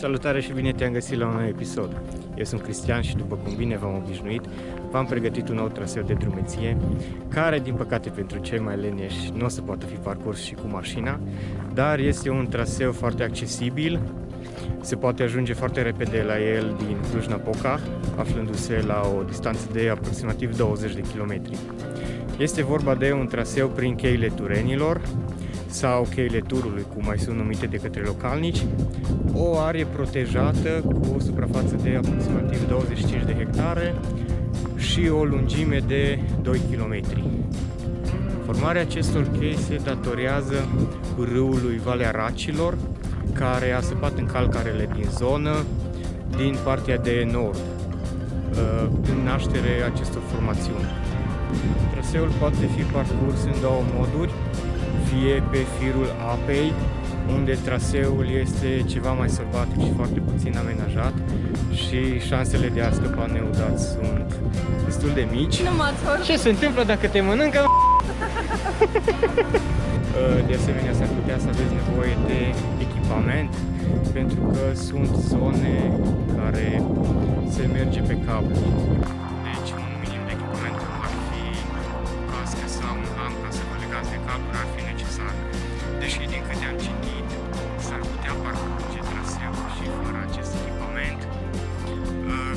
Salutare și bine te-am găsit la un nou episod. Eu sunt Cristian și după cum bine v-am obișnuit, v-am pregătit un nou traseu de drumeție, care din păcate pentru cei mai leneși nu o să poată fi parcurs și cu mașina, dar este un traseu foarte accesibil, se poate ajunge foarte repede la el din Cluj-Napoca, aflându-se la o distanță de aproximativ 20 de km. Este vorba de un traseu prin cheile Turenilor, sau cheile Turului, cum mai sunt numite de către localnici, o arie protejată cu o suprafață de aproximativ 25 de hectare și o lungime de 2 km. Formarea acestor chei se datorează râului Valea Racilor, care a săpat în calcarele din zonă, din partea de nord, în naștere acestor formațiuni. Traseul poate fi parcurs în două moduri, fie pe firul apei, unde traseul este ceva mai sălbatic și foarte puțin amenajat și șansele de a scăpa neudați sunt destul de mici. Ce se întâmplă dacă te mănâncă? De asemenea, s-ar putea să aveți nevoie de echipament, pentru că sunt zone care se merge pe cablu. Deci un minim de echipament, cum ar fi o cască sau un ham ca să vă legați de cablu, ar fi necesar. Deși din câte am citit, s-ar putea parcurge traseul și fără acest echipament,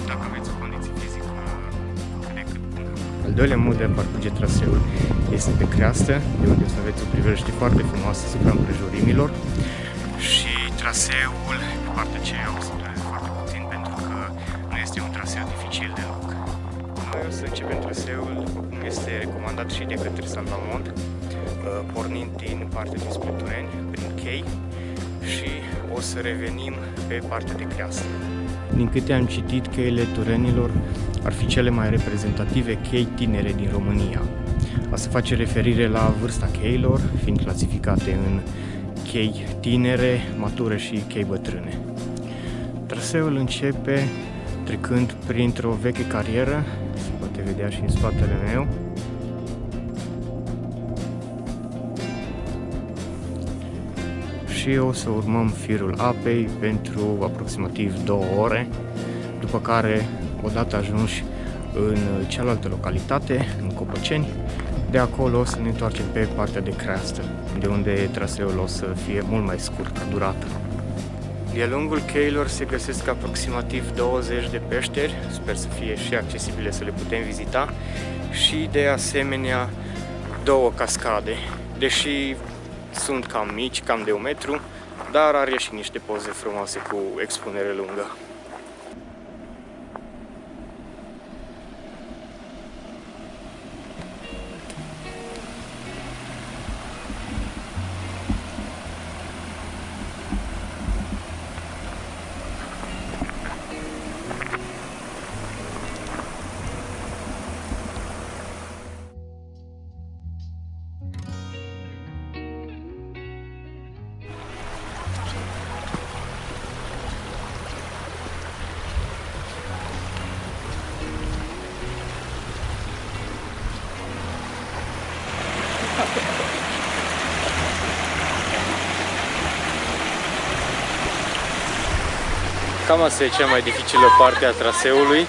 dacă aveți o condiție fizică cât de cât bună. Al doilea mod de a parcurge traseul este pe creastă, de unde o să aveți o priveliște foarte frumoasă asupra împrejurimilor, și traseul, pe partea aceea, o să dureze foarte puțin, pentru că nu este un traseu dificil deloc. Noi o să începem traseul, după cum este recomandat și de către Salvamont, pornind din partea dinspre Tureni, prin chei, și o să revenim pe partea de creastă. Din câte am citit, cheile Turenilor ar fi cele mai reprezentative chei tinere din România. Asta face referire la vârsta cheilor, fiind clasificate în chei tinere, mature și chei bătrâne. Traseul începe trecând printr-o veche carieră, se poate vedea și în spatele meu, și o să urmăm firul apei pentru aproximativ 2 ore, după care, odată ajunși în cealaltă localitate, în Copăceni, de acolo o să ne întoarcem pe partea de creastă, de unde traseul o să fie mult mai scurt ca durată. De-a lungul cheilor se găsesc aproximativ 20 de peșteri, sper să fie și accesibile să le putem vizita, și de asemenea 2 cascade, deși sunt cam mici, cam de 1 metru, dar are și niște poze frumoase cu expunere lungă. Cam asta e cea mai dificilă parte a traseului.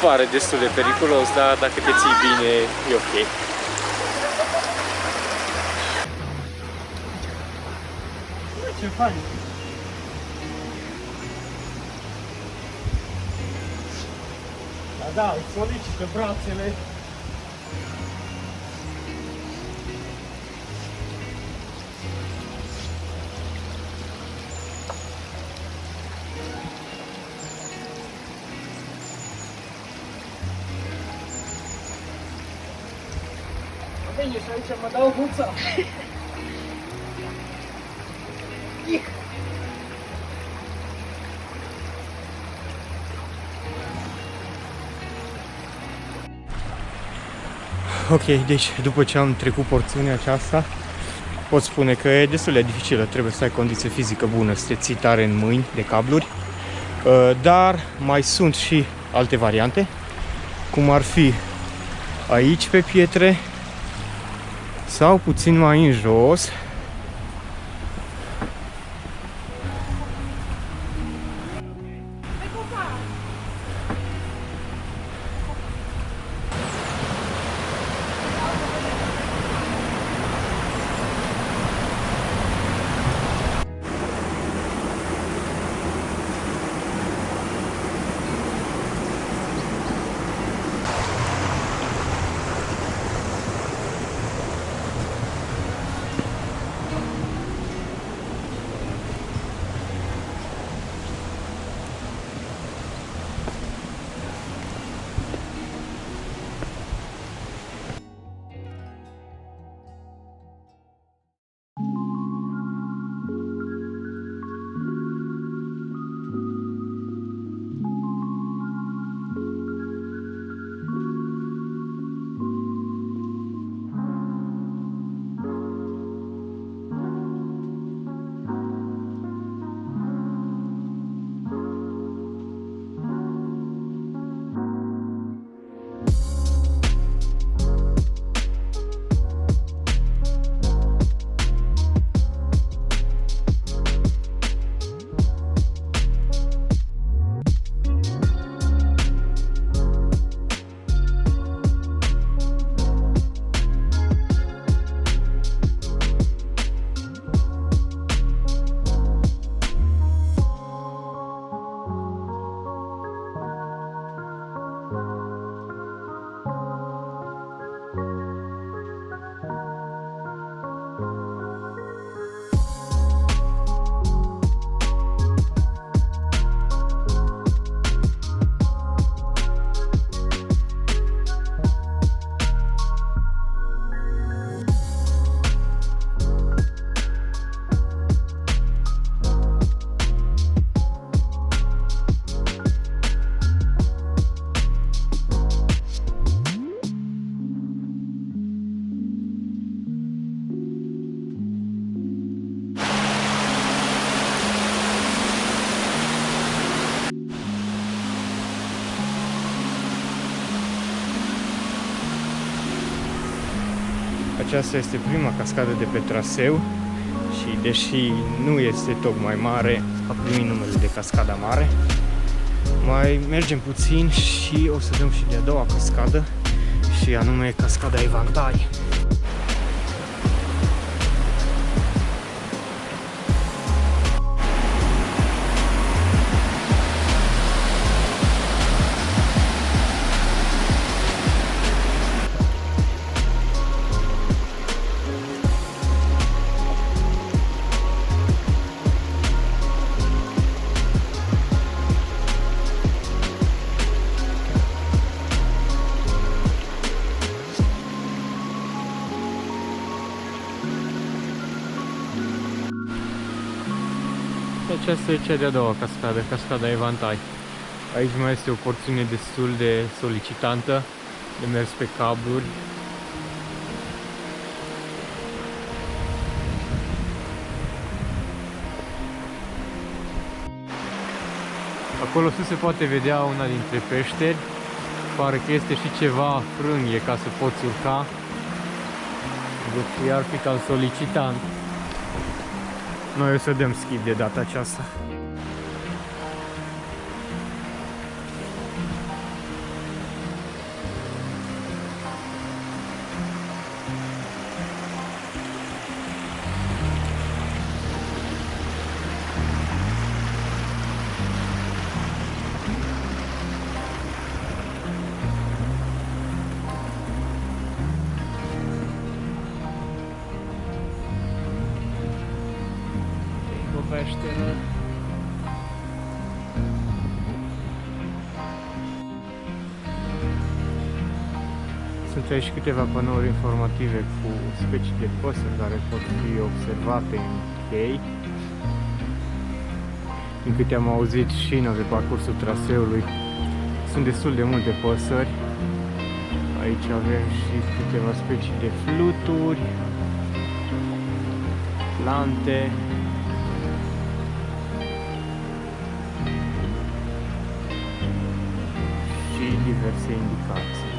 Pare destul de periculos, dar dacă te ții bine, e ok. Ce faci? Da, îți solicită brațele. Bine, și aici mă dau buța. Ok, deci după ce am trecut porțiunea aceasta, pot spune că e destul de dificilă, trebuie să ai condiție fizică bună, să te ții tare în mâini de cabluri, dar mai sunt și alte variante, cum ar fi aici pe pietre sau puțin mai în jos, Aceasta este prima cascadă de pe traseu și deși nu este tocmai mare, a primit numele de Cascada Mare. Mai mergem puțin și o să dăm și de-a doua cascadă, și anume Cascada Evantai. Aceasta e cea de-a doua cascadă, Cascada Evantai. Aici mai este o porțiune destul de solicitantă de mers pe cabluri. Acolo sus se poate vedea una dintre peșteri. Pare că este și ceva frânghie ca să poți urca. Deci ar fi cam solicitant. Noi o să dăm skip de data aceasta. Peșteră. Sunt aici câteva panouri informative cu specii de păsări care pot fi observate în chei. Din câte am auzit și noi pe parcursul traseului, sunt destul de multe păsări. Aici avem și câteva specii de fluturi, plante. Diverse indicații.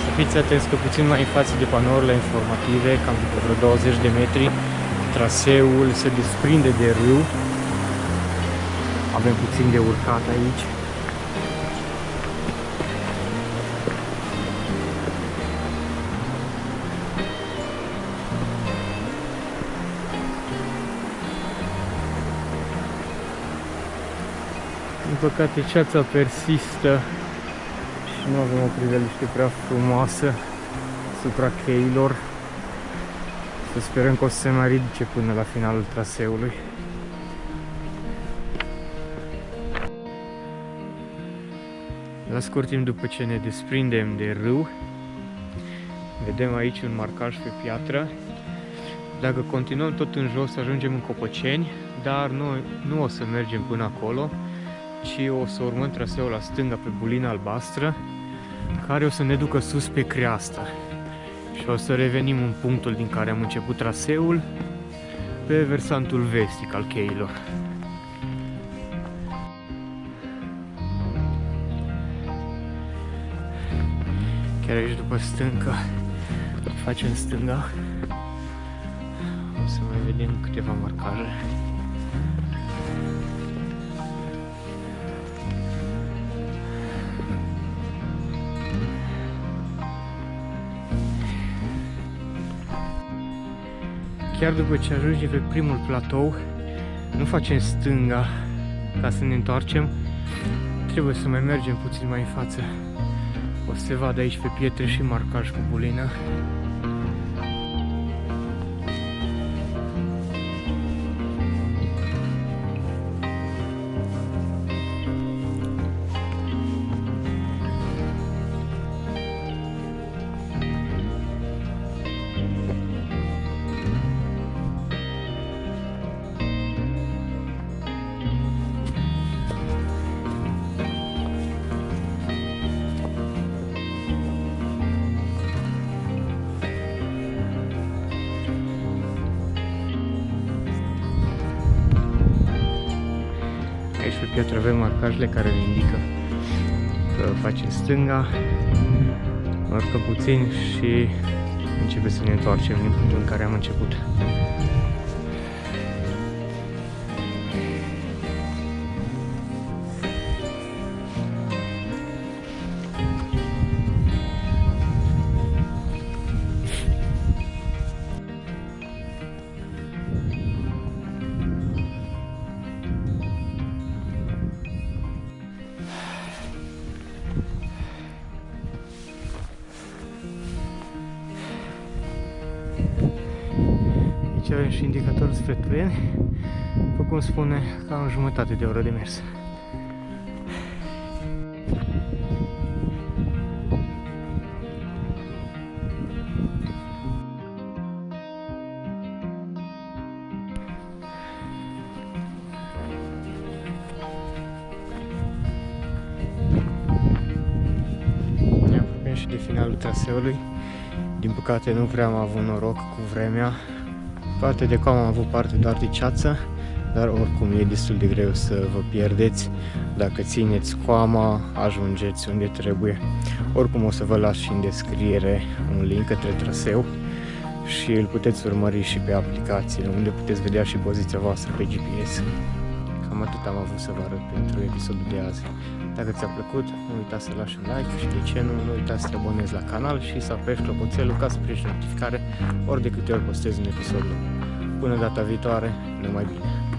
Să fiți atenți că puțin mai în față de panourile informative, cam după vreo 20 de metri, traseul se desprinde de râu. Avem puțin de urcat aici. Din păcate ceața persistă și nu avem o priveliște prea frumoasă asupra cheilor. Să sperăm că o să se mai ridice până la finalul traseului. La scurt timp după ce ne desprindem de râu, vedem aici un marcaj pe piatră. Dacă continuăm tot în jos, ajungem în Copăceni, dar nu o să mergem până acolo, ci o să urmăm traseul la stânga pe Bulina Albastră, care o să ne ducă sus pe creastă. Și o să revenim în punctul din care am început traseul, pe versantul vestic al cheilor. Chiar aici după stâncă, facem stânga, o să mai vedem câteva marcaje. Chiar după ce ajungem pe primul platou, nu facem stânga ca să ne întoarcem, trebuie să mai mergem puțin mai în față. O să se vadă aici pe pietre și marcaj cu bulină. pe piatră avem marcajele care ne indică că facem stânga, marcăm puțin și începe să ne întoarcem din punctul în care am început. Aici avem și indicatorul spre tren, după cum spune, cam jumătate de oră de mers. Ne apropiem și de finalul traseului. Din păcate nu prea am avut noroc cu vremea. Parte de coamă am avut parte doar de ceață, dar oricum e destul de greu să vă pierdeți. Dacă țineți coama, ajungeți unde trebuie. Oricum o să vă las și în descriere un link către traseu și îl puteți urmări și pe aplicație, unde puteți vedea și poziția voastră pe GPS. Cam atât am avut să vă arăt pentru episodul de azi. Dacă ți-a plăcut, nu uita să lași un like și de ce nu uita să te abonezi la canal și să apeși clopoțelul ca să primești notificare ori de câte ori postez un episod nou. Până data viitoare, numai bine!